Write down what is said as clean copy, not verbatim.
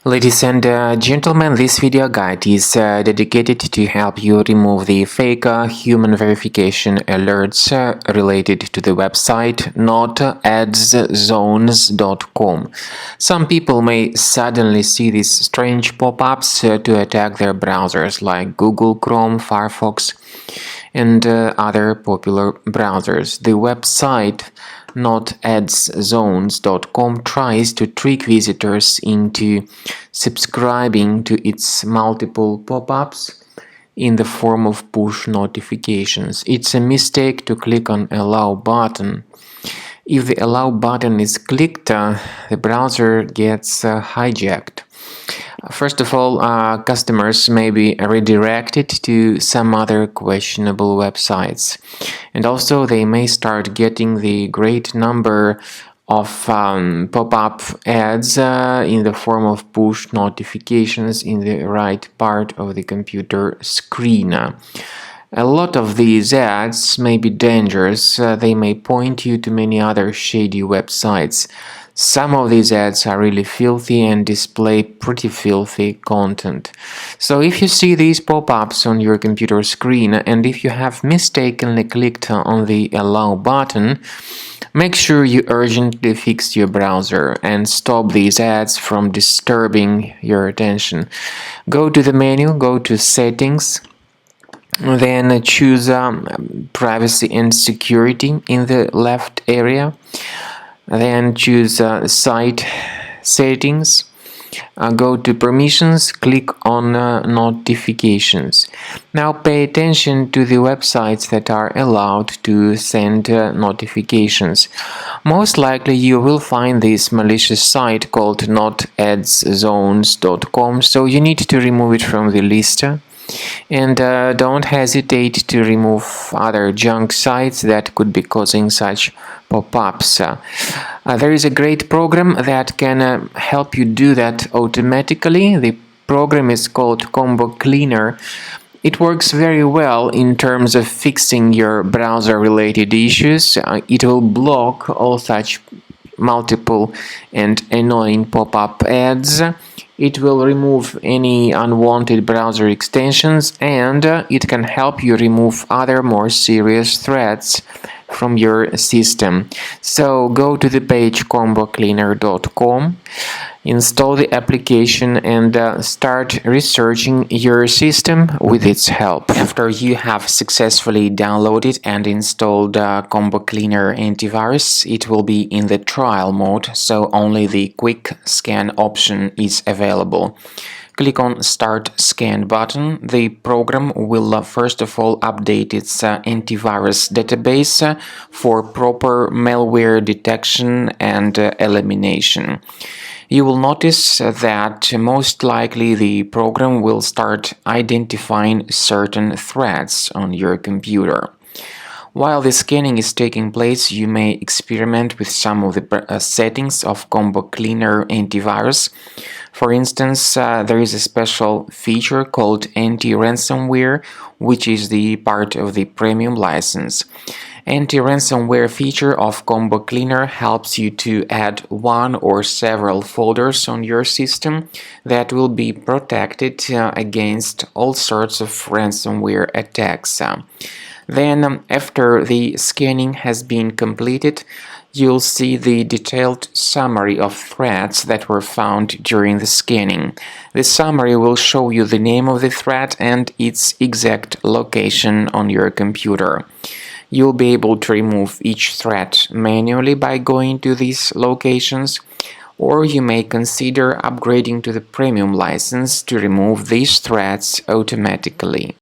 Ladies and gentlemen, this video guide is dedicated to help you remove the fake human verification alerts related to the website advertisements.com. Some people may suddenly see these strange pop-ups to attack their browsers like Google Chrome, Firefox, and other popular browsers. The website advertisements.com tries to trick visitors into subscribing to its multiple pop-ups in the form of push notifications. It's a mistake to click on Allow button. If the Allow button is clicked, the browser gets hijacked. First of all, customers may be redirected to some other questionable websites, and also they may start getting the great number of pop-up ads in the form of push notifications in the right part of the computer screen. A lot of these ads may be dangerous. They may point you to many other shady websites. Some of these ads are really filthy and display pretty filthy content. So if you see these pop-ups on your computer screen and if you have mistakenly clicked on the Allow button, make sure you urgently fix your browser and stop these ads from disturbing your attention. Go to the menu, go to Settings, then choose Privacy and Security in the left area. Then choose Site Settings, go to Permissions, click on Notifications. Now pay attention to the websites that are allowed to send notifications. Most likely you will find this malicious site called advertisements.com, so you need to remove it from the list. And don't hesitate to remove other junk sites that could be causing such pop-ups. There is a great program that can help you do that automatically. The program is called Combo Cleaner. It works very well in terms of fixing your browser-related issues. It will block all such multiple and annoying pop-up ads. It will remove any unwanted browser extensions, and it can help you remove other more serious threats from your system. So go to the page combocleaner.com, install the application, and start researching your system with its help. After you have successfully downloaded and installed Combo Cleaner antivirus, it will be in the trial mode, so only the quick scan option is available. Click on Start Scan button. The program will first of all update its antivirus database for proper malware detection and elimination. You will notice that most likely the program will start identifying certain threats on your computer. While the scanning is taking place, you may experiment with some of the settings of Combo Cleaner antivirus. For instance, there is a special feature called anti-ransomware, which is the part of the premium license. Anti-ransomware feature of Combo Cleaner helps you to add one or several folders on your system that will be protected against all sorts of ransomware attacks. Then, after the scanning has been completed, you'll see the detailed summary of threats that were found during the scanning. The summary will show you the name of the threat and its exact location on your computer. You'll be able to remove each threat manually by going to these locations, or you may consider upgrading to the premium license to remove these threats automatically.